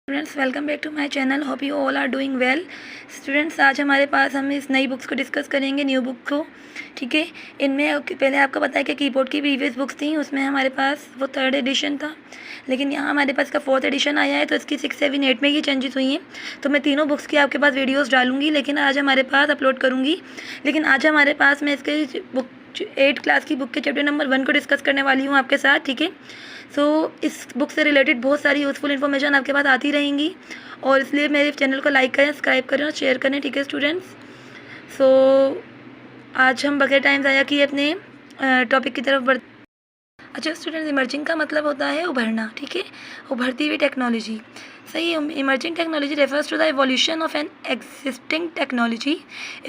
Students welcome back to my channel. Hope you all are doing well. Students आज हमारे पास हम इस नई बुक्स को डिस्कस करेंगे, न्यू बुक को। ठीक है, इनमें पहले आपको पता है कि कीबोर्ड की प्रीवियस बुक्स थी, उसमें हमारे पास वो 3rd एडिशन था, लेकिन यहाँ हमारे पास इसका 4th एडिशन आया है, तो इसकी 6, 7, 8 में ही चेंजेस हुई हैं। तो मैं तीनों बुक्स की आपके पास वीडियोस डालूंगी, लेकिन आज हमारे पास अपलोड करूँगी। लेकिन आज हमारे पास मैं इसके बुक 8 क्लास की बुक के चैप्टर नंबर 1 को डिस्कस करने वाली हूँ आपके साथ। ठीक है, सो इस बुक से रिलेटेड बहुत सारी यूज़फुल इन्फॉर्मेशन आपके पास आती रहेंगी, और इसलिए मेरे चैनल को लाइक करें, सब्सक्राइब करें और शेयर करें। ठीक है स्टूडेंट्स, सो आज हम बगैर टाइम ज़ाया किए अपने टॉपिक की तरफ बढ़। अच्छा स्टूडेंट्स, इमर्जिंग का मतलब होता है उभरना। ठीक है, उभरती हुई टेक्नोलॉजी। सही, emerging technology refers to the evolution of an existing technology.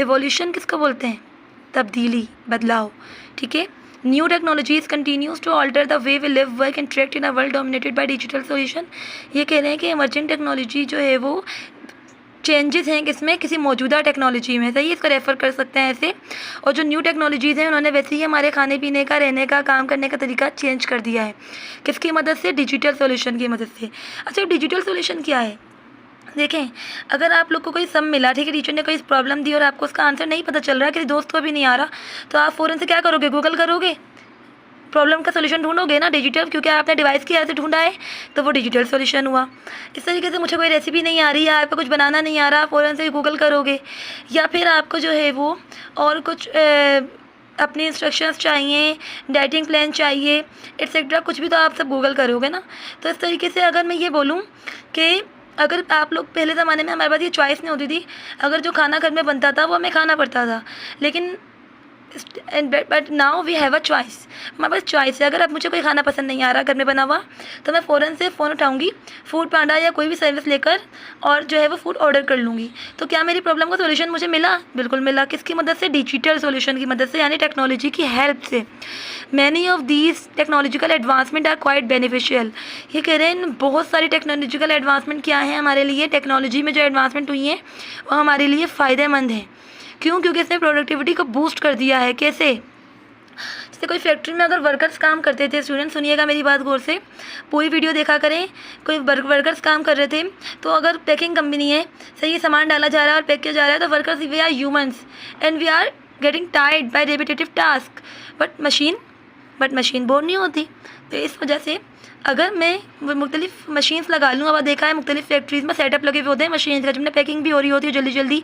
Evolution किसको बोलते हैं? तब्दीली, बदलाव। ठीक है, new technologies continues to alter the way we live, work and interact in a world dominated by digital solution. ये कह रहे हैं कि इमर्जिंग टेक्नोलॉजी जो है वो चेंजेस हैं किसमें, किसी मौजूदा टेक्नोलॉजी में। सही, इसको रेफ़र कर सकते हैं ऐसे। और जो न्यू टेक्नोलॉजीज़ हैं उन्होंने वैसे ही हमारे खाने पीने का, रहने का, काम करने का तरीका चेंज कर दिया है। किसकी मदद से? डिजिटल सॉल्यूशन की मदद से। अच्छा, डिजिटल सॉल्यूशन क्या है? देखें, अगर आप लोग को कोई सम मिला, ठीक है, टीचर ने कोई प्रॉब्लम दी और आपको उसका आंसर नहीं पता चल रहा है, किसी दोस्त को भी नहीं आ रहा, तो आप फ़ौरन से क्या करोगे? गूगल करोगे, प्रॉब्लम का सोल्यूशन ढूंढोगे ना, डिजिटल, क्योंकि आपने डिवाइस की ऐसे ढूंढा है तो वो डिजिटल सोल्यूशन हुआ। इस तरीके से मुझे कोई रेसिपी नहीं आ रही है, आपको कुछ बनाना नहीं आ रहा, फ़ौरन से गूगल करोगे। या फिर आपको जो है वो और कुछ अपनी इंस्ट्रक्शंस चाहिए, डाइटिंग प्लान चाहिए, एट्सेट्रा, कुछ भी तो आप सब गूगल करोगे ना। तो इस तरीके से अगर मैं ये बोलूँ कि अगर आप लोग पहले ज़माने में, हमारे पास ये चॉइस नहीं होती थी, अगर जो खाना घर में बनता था वो हमें खाना पड़ता था, लेकिन but now we have a choice. हमारे पास चॉइस है। अगर अब मुझे कोई खाना पसंद नहीं आ रहा घर में बना हुआ, तो मैं फ़ौरन से फ़ोन उठाऊंगी, फूड पांडा या कोई भी सर्विस लेकर, और जो है वो फूड ऑर्डर कर लूँगी। तो क्या मेरी प्रॉब्लम का सोल्यूशन मुझे मिला? बिल्कुल मिला। किसकी मदद से? डिजिटल सोल्यूशन की मदद से, यानी टेक्नोलॉजी की हेल्प से। Many of these technological advancement are quite beneficial. ये कह रहे हैं बहुत सारी टेक्नोलॉजिकल एडवांसमेंट क्या है हमारे लिए, टेक्नोलॉजी में जो एडवांसमेंट हुई हैं वो हमारे लिए फ़ायदेमंद है। क्यों? क्योंकि इसने प्रोडक्टिविटी को बूस्ट कर दिया है। कैसे? जैसे कोई फैक्ट्री में अगर वर्कर्स काम करते थे, स्टूडेंट सुनिएगा मेरी बात गौर से, पूरी वीडियो देखा करें। कोई वर्कर्स काम कर रहे थे, तो अगर पैकिंग कंपनी है, सही, सामान डाला जा रहा है और पैक किया जा रहा है, तो workers we are humans and we are getting tired by repetitive task, but machine bore नहीं होती। तो इस वजह से अगर मैं मुख्तलिफ मशीन्स लगा लूँ, अब देखा है मुख्तलिफ फैक्ट्रीज़ में सेटअप लगे हुए होते हैं मशीन का, जिनमें पैकिंग भी हो रही होती है जल्दी जल्दी,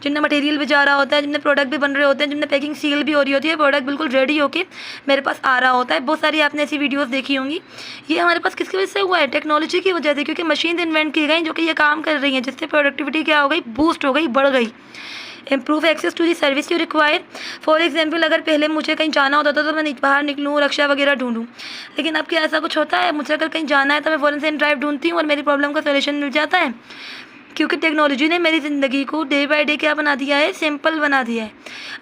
जिनमें मटेरियल भी जा रहा होता है, जिनमें प्रोडक्ट भी बन रहे होते हैं, जिनमें पैकिंग सील भी हो रही होती है, प्रोडक्ट बिल्कुल रेडी होके मेरे पास आ रहा होता है। बहुत सारी आपने ऐसी वीडियोस देखी होंगी। ये हमारे पास किसकी वजह से हुआ है? टेक्नोलॉजी की वजह से, क्योंकि मशीन इन्वेंट की गई जो कि ये काम कर रही हैं, जिससे प्रोडक्टिविटी क्या हो गई? बूस्ट हो गई, बढ़ गई। Improve access to the service you require. For example, अगर पहले मुझे कहीं जाना होता था तो मैं बाहर निकलूँ, रक्षा वगैरह ढूंढूँ, लेकिन अब क्या ऐसा कुछ होता है? मुझे अगर कहीं जाना है तो मैं फ़ौरन से ड्राइव ढूंढती हूँ और मेरी प्रॉब्लम का सोल्यूशन मिल जाता है, क्योंकि टेक्नोलॉजी ने मेरी ज़िंदगी को डे बाय डे क्या बना दिया है? सिंपल बना दिया है।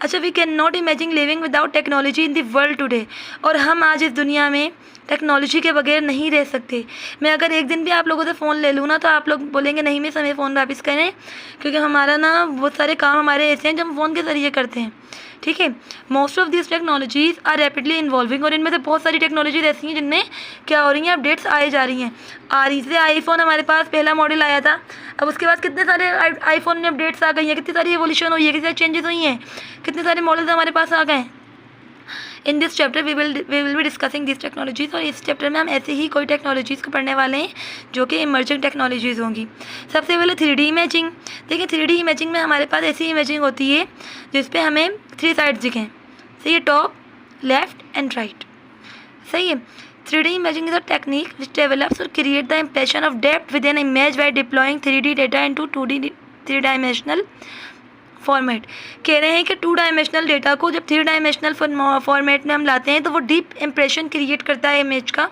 अच्छा, we can not imagine living without technology in the world today. और हम आज इस दुनिया में टेक्नोलॉजी के बगैर नहीं रह सकते। मैं अगर एक दिन भी आप लोगों से फ़ोन ले लूँ ना, तो आप लोग बोलेंगे नहीं मिस, हमें फ़ोन वापस करें, क्योंकि हमारा ना बहुत सारे काम हमारे ऐसे हैं जो हम फ़ोन के ज़रिए करते हैं। ठीक है, most of this technologies are rapidly involving, और इनमें से बहुत सारी टेक्नोलॉजीज ऐसी हैं जिनमें क्या हो रही हैं? अपडेट्स आए जा रही हैं, आ रही। जैसे आईफोन हमारे पास पहला मॉडल आया था, अब उसके बाद कितने सारे आईफोन में अपडेट्स आ गई हैं, कितनी सारी एवोल्यूशन हुई है, कितनी सारी चेंजेस हुई हैं, कितने सारे मॉडल्स हमारे पास आ गए। In this chapter we will be discussing this technologies, और इस चैप्टर में हम ऐसे ही कोई टेक्नोलॉजीज़ को पढ़ने वाले हैं जो कि इमर्जिंग टेक्नोलॉजीज़ होंगी। सबसे पहले 3D इमेजिंग। देखिए, 3D इमेजिंग में हमारे पास ऐसी इमेजिंग होती है जिस पे हमें 3 साइड्स दिखें। सही है, टॉप, लेफ्ट एंड राइट। सही है। 3D imaging is a technique which develops or create the impression of depth within an image by deploying 3D data into 2D 3 dimensional format. कह रहे हैं कि 2 डायमेंशनल डेटा को जब 3 डायमेंशनल फॉर्मेट में हम लाते हैं तो वो डीप इंप्रेशन क्रिएट करता है इमेज का।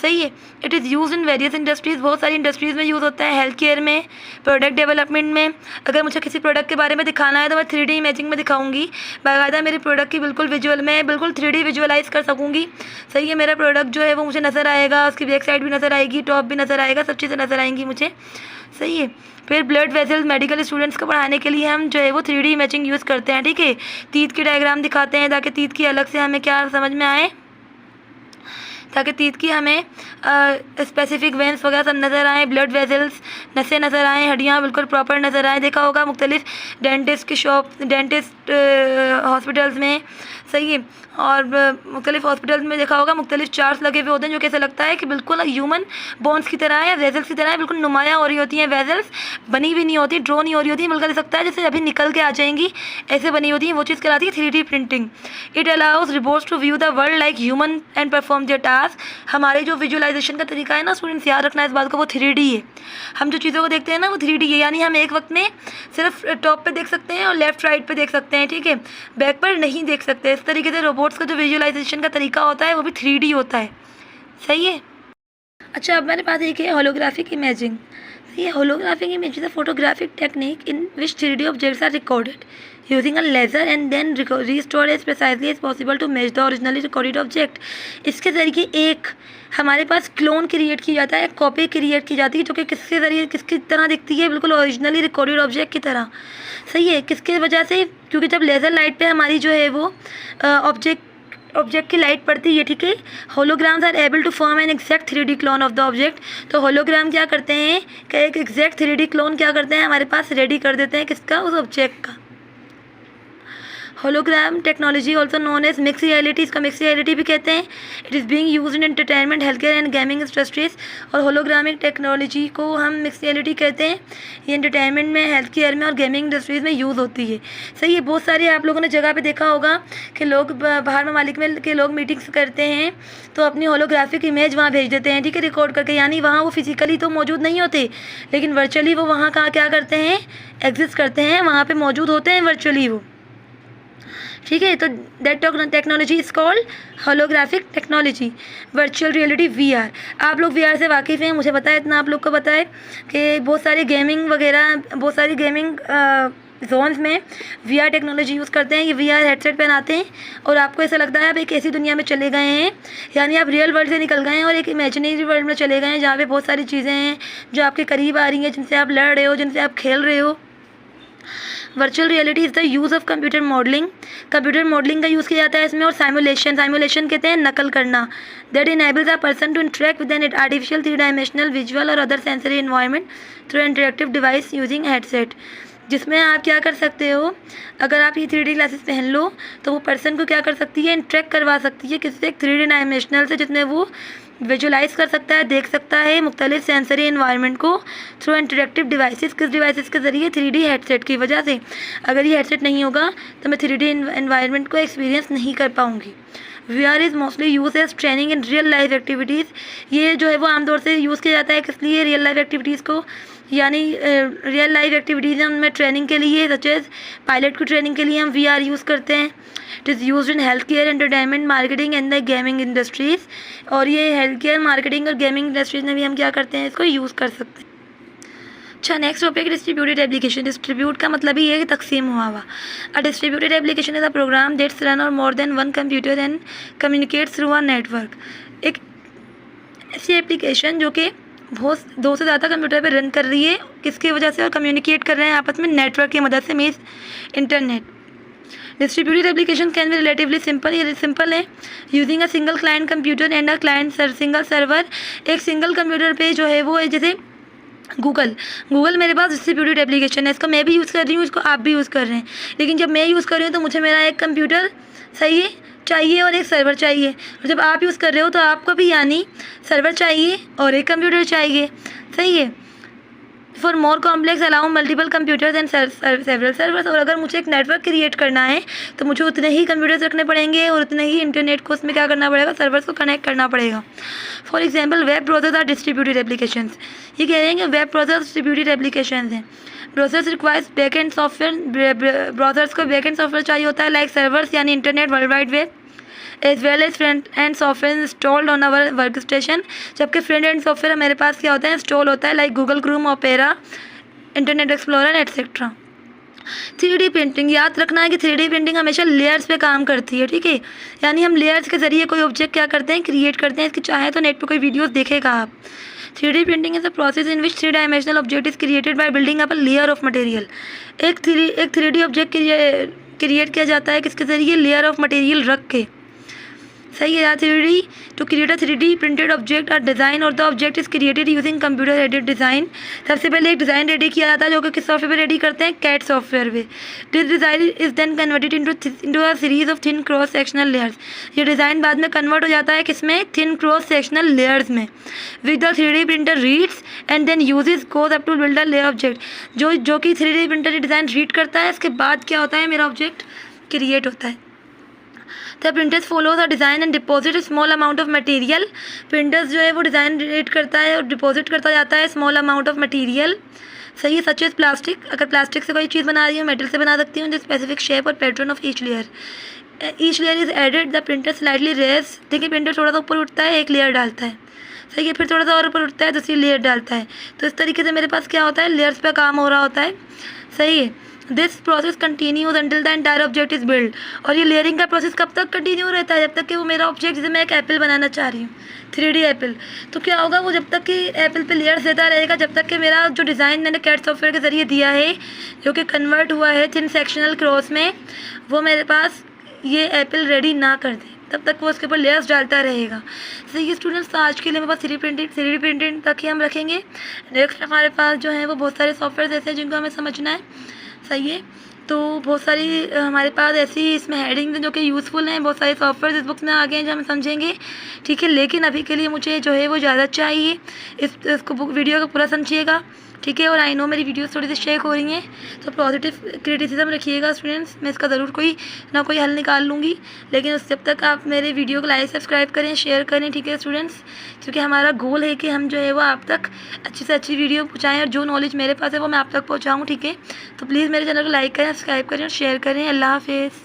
सही है। It is use in various industries, बहुत सारी इंडस्ट्रीज़ में यूज़ होता है, हेल्थ केयर में, प्रोडक्ट डेवलपमेंट में। अगर मुझे किसी प्रोडक्ट के बारे में दिखाना है तो मैं 3D इमेजिंग में दिखाऊंगी, बाकायदा मेरे प्रोडक्ट की बिल्कुल विजुअल में बिल्कुल 3D विजुअलाइज़ कर सकूँगी। सही है, मेरा प्रोडक्ट जो है वो मुझे नज़र आएगा, उसकी बैक साइड भी नज़र आएगी, टॉप भी नज़र आएगा, सब चीज़ें नज़र आएंगी मुझे। सही है। फिर ब्लड वेसल्स, मेडिकल स्टूडेंट्स को पढ़ाने के लिए हम जो है वो 3D इमेजिंग यूज़ करते हैं। ठीक है, तीत की डायग्राम दिखाते हैं ताकि तीत की अलग से हमें क्या समझ में आए, ताकि तीत की हमें स्पेसिफिक वेंस वगैरह सब नज़र आए, ब्लड वेसल्स, नसें नज़र आएँ, हड्डियाँ बिल्कुल प्रॉपर नज़र आएँ। देखा होगा मुख्तलिफ डेंटिस्ट की शॉप, डेंटिस्ट हॉस्पिटल्स में, सही है, और मुख्तलिफ हॉस्पिटल्स में देखा होगा मुख्तलिफ चार्ट्स लगे हुए होते हैं जो कैसे लगता है कि बिल्कुल ह्यूमन बोन्स की तरह या वेजल्स की तरह बिल्कुल नुमाया हो रही होती हैं। वेजल्स बनी भी नहीं होती, ड्रॉ नहीं हो रही होती, बल्कि लग सकता है जैसे अभी निकल के आ जाएंगी, ऐसे बनी होती हैं। वो चीज़ कहलाती है 3D printing. It allows robots to view the world like human and perform their task. हमारे जो विजुअलाइजेशन का तरीका है ना स्टूडेंट्स, याद रखना इस बात को, वो 3D है। हम जो चीज़ों को देखते हैं ना वो 3D है, यानी हम एक वक्त में सिर्फ टॉप पे देख सकते हैं और लेफ्ट राइट पे देख सकते हैं, ठीक है, बैक पर नहीं देख सकते। इस तरीके से रोबोट्स का जो विजुअलाइजेशन का तरीका होता है वो भी 3D होता है, सही है। अच्छा, अब मेरे पास एक है होलोग्राफिक इमेजिंग। ये holographic image is a photographic technique in which 3D objects are recorded using a laser and then restored as precisely as possible to match the originally recorded object। इसके ज़रिए एक हमारे पास क्लोन क्रिएट किया जाता है, copy create की जाती है जो कि किसके ज़रिए किसकी तरह दिखती है, बिल्कुल ओरिजिनली रिकॉर्डेड ऑब्जेक्ट की तरह, सही है। किसके वजह से? क्योंकि जब लेज़र लाइट पे हमारी जो है वो ऑब्जेक्ट की लाइट पड़ती है, ठीक है। Holograms are able to form an exact 3D clone of the object. तो होलोग्राम क्या करते हैं कि एक एग्जैक्ट 3D क्लोन क्या करते हैं, हमारे पास रेडी कर देते हैं, किसका? उस ऑब्जेक्ट का। Hologram technology also known as mix reality, इसका मिक्स रियलिटी भी कहते हैं। It is being used in entertainment, health care and gaming industries. और होलोग्रामिक टेक्नोलॉजी को हम मिक्स रियलिटी कहते हैं। ये एंटरटेनमेंट में, हेल्थ केयर में और गेमिंग इंडस्ट्रीज़ में यूज़ होती है, सही है। बहुत सारे आप लोगों ने जगह पे देखा होगा कि लोग बाहर ममालिक में के लोग मीटिंग्स करते हैं तो अपनी होलोग्राफिक इमेज वहाँ भेज देते हैं, ठीक है, रिकॉर्ड करके। यानी वहाँ वो फिजिकली तो मौजूद नहीं होते, लेकिन वर्चुअली वो वहाँ का क्या करते हैं, एग्जिस्ट करते हैं, वहाँ पर मौजूद होते हैं वर्चुअली वो, ठीक है। तो that technology is called holographic technology. Virtual reality VR, आप लोग VR से वाकिफ़ हैं, मुझे पता है, इतना आप लोग को पता है कि बहुत सारी गेमिंग वगैरह, बहुत सारी गेमिंग जोन्स में VR टेक्नोलॉजी यूज़ करते हैं। ये VR हेडसेट पहनाते हैं और आपको ऐसा लगता है आप एक ऐसी दुनिया में चले गए हैं, यानी आप रियल वर्ल्ड से निकल गए हैं और एक इमेजिनरी वर्ल्ड में चले गए हैं जहाँ पे बहुत सारी चीज़ें हैं जो आपके करीब आ रही हैं, जिनसे आप लड़ रहे हो, जिनसे आप खेल रहे हो। Virtual reality is the use of computer modelling, computer modelling का यूज़ किया जाता है इसमें। और साइमुलेशन कहते हैं नकल करना। That enables a person to interact with an artificial 3 dimensional visual or other sensory environment through interactive device using headset, जिसमें आप क्या कर सकते हो, अगर आप ये 3D ग्लासेस पहन लो तो वो पर्सन को क्या कर सकती है, इंटरेक्ट करवा सकती है किससे, एक 3D डायमेंशनल से, जिसमें वो विजुलाइज कर सकता है, देख सकता है मुख्तलिफ सेंसरी इन्वायरमेंट को थ्रू इंटरेक्टिव डिवाइसेस। किस डिवाइसेस के ज़रिए? 3D हेडसेट की वजह से। अगर ये हेडसेट नहीं होगा तो मैं 3D इन्वायरमेंट को एक्सपीरियंस नहीं कर पाऊँगी। VR is mostly use as training in real life activities. ये जो है वो आमतौर से यूज़ किया जाता है किस लिए? रियल लाइफ एक्टिविटीज़ को, यानी रियल लाइफ एक्टिविटीज़ हैं उनमें ट्रेनिंग के लिए, सच एज पायलट की ट्रेनिंग के लिए हम VR यूज़ करते हैं। It is used in health care, entertainment, marketing and the gaming industries. और ये हेल्थ केयर, मार्केटिंग और गेमिंग इंडस्ट्रीज़ में भी हम क्या करते हैं, इसको यूज़ कर सकते हैं। अच्छा, next topic distributed application. Distribute का मतलब ही है कि तकसीम हुआ। A distributed application is a program that's run or more than one computer and communicates through a network. एक ऐसी एप्लीकेशन जो कि बहुत 2 से ज़्यादा कंप्यूटर पे रन कर रही है, किसकी वजह से? और कम्युनिकेट कर रहे हैं आपस में नेटवर्क की मदद से, means internet. Distributed application can be relatively simple, ये सिंपल है। Using a single client computer and a client single server. एक सिंगल कंप्यूटर पे जो है वो है, जैसे गूगल मेरे पास डिस्ट्रीब्यूटेड एप्लीकेशन है, इसको मैं भी यूज़ कर रही हूँ, इसको आप भी यूज़ कर रहे हैं। लेकिन जब मैं यूज़ कर रही हूँ तो मुझे मेरा एक कंप्यूटर सही है चाहिए और एक सर्वर चाहिए, और जब आप यूज़ कर रहे हो तो आपको भी यानी सर्वर चाहिए और एक कंप्यूटर चाहिए, सही है। For more complex allow multiple computers and several servers. और अगर मुझे एक नेटवर्क क्रिएट करना है तो मुझे उतने ही कंप्यूटर्स रखने पड़ेंगे और उतने ही इंटरनेट को उसमें क्या करना पड़ेगा, सर्वर्स को कनेक्ट करना पड़ेगा। For example web browsers are distributed applications. ये कह रहे हैं कि वेब ब्राउजर्स डिस्ट्रीब्यूटेड एप्लीकेशंस हैं। Browsers requires backend software, browsers को बैकएंड सॉफ्टवेयर चाहिए होता है, लाइक सर्वर्स यानी internet, world wide web, as well as front end software installed on our work station. जबकि फ्रंट एंड सॉफ्टवेयर हमारे पास क्या होता है, इंस्टॉल होता है, like Google Chrome, Opera, Internet Explorer etcetera. 3D printing, याद रखना है कि 3D प्रिंटिंग हमेशा लेयर्स पे काम करती है, ठीक है। यानी हम लेयर्स के ज़रिए कोई ऑब्जेक्ट क्या करते हैं, क्रिएट करते हैं। इसकी चाहे तो नेट पे कोई वीडियोस देखेगा आप। 3D printing is a process in which 3 dimensional object is created by building up a layer of material. एक 3D ऑब्जेक्ट क्रिएट किया जाता है किसके ज़रिए, लेयर ऑफ मटेरियल रख के। सही है। 3D to create a 3D printed object और डिज़ाइन और the object is created using computer aided design. सबसे पहले एक डिज़ाइन रेडी किया जाता है जो कि किस सॉफ्टवेयर पे रेडी करते हैं, कैट सॉफ्टवेयर पे। This design is then converted into a series of thin cross sectional layers. ये डिज़ाइन बाद में कन्वर्ट हो जाता है किसमें, थिन क्रॉस सेक्शनल लेयर्स में। With the 3D printer reads and then uses goes up to build a layer object. जो कि 3D प्रिंटर डिज़ाइन रीड करता है, इसके बाद क्या होता है, मेरा ऑब्जेक्ट क्रिएट होता है। The printers follow the design and deposit small amount of material. Printers जो है वो डिज़ाइन रीड करता है और डिपॉजिट करता जाता है स्मॉल अमाउंट ऑफ मटेरियल। सही है। सच एज प्लास्टिक, अगर प्लास्टिक से कोई चीज़ बना रही हूँ, मेटल से बना सकती हूँ, द स्पेसिफिक शेप और pattern of each layer. Each layer is added, the printer slightly rise. देखिए प्रिंटर थोड़ा सा ऊपर उठता है, एक लेयर डालता है। सही है। फिर थोड़ा सा और ऊपर उठता है, दूसरी लेयर डालता है। तो इस तरीके से मेरे पास क्या होता है, लेयर्स पे काम हो रहा होता है। सही है। This process continues until the entire object is build. और ये लेयरिंग का प्रोसेस कब तक कंटिन्यू रहता है, जब तक कि वो मेरा ऑब्जेक्ट, जैसे मैं एक एप्पल बनाना चाह रही हूँ, 3D एप्पल, तो क्या होगा, वो जब तक कि एप्पल पे लेयर्स देता रहेगा, जब तक कि मेरा जो डिज़ाइन मैंने कैट सॉफ्टवेयर के ज़रिए दिया है, जो कि कन्वर्ट हुआ है थिन सेक्शनल क्रॉस में, वो मेरे पास ये एप्पल रेडी ना कर दे, तब तक वो उसके ऊपर लेयर्स डालता रहेगा। तो ये स्टूडेंट्स, तो आज के लिए मेरे पास 3D प्रिंटिंग तक ही हम रखेंगे। नेक्स्ट हमारे पास जो है वो बहुत सारे सॉफ्टवेयर ऐसे हैं जिनको हमें समझना है। सही है। तो बहुत सारी हमारे पास ऐसी इसमें हेडिंग्स हैं जो कि यूज़फुल हैं, बहुत सारे सॉफ्टवेयर इस बुक्स में आ गए हैं जो हम समझेंगे। ठीक है। लेकिन अभी के लिए मुझे जो है वो ज़्यादा चाहिए, इसको बुक वीडियो को पूरा समझिएगा। ठीक है। और आई नो मेरी वीडियोस थोड़ी सी शेक हो रही हैं, तो पॉजिटिव क्रिटिसिज्म रखिएगा स्टूडेंट्स। मैं इसका ज़रूर कोई ना कोई हल निकाल लूँगी, लेकिन उस जब तक आप मेरे वीडियो को लाइक सब्सक्राइब करें, शेयर करें। ठीक है स्टूडेंट्स, क्योंकि हमारा गोल है कि हम जो है वो आप तक अच्छी से अच्छी वीडियो पहुँचाएँ, और जो नॉलेज मेरे पास है वो मैं आप तक पहुँचाऊँ। ठीक है। तो प्लीज़ मेरे चैनल को लाइक करें, सब्सक्राइब करें और शेयर करें। अल्लाह हाफिज़।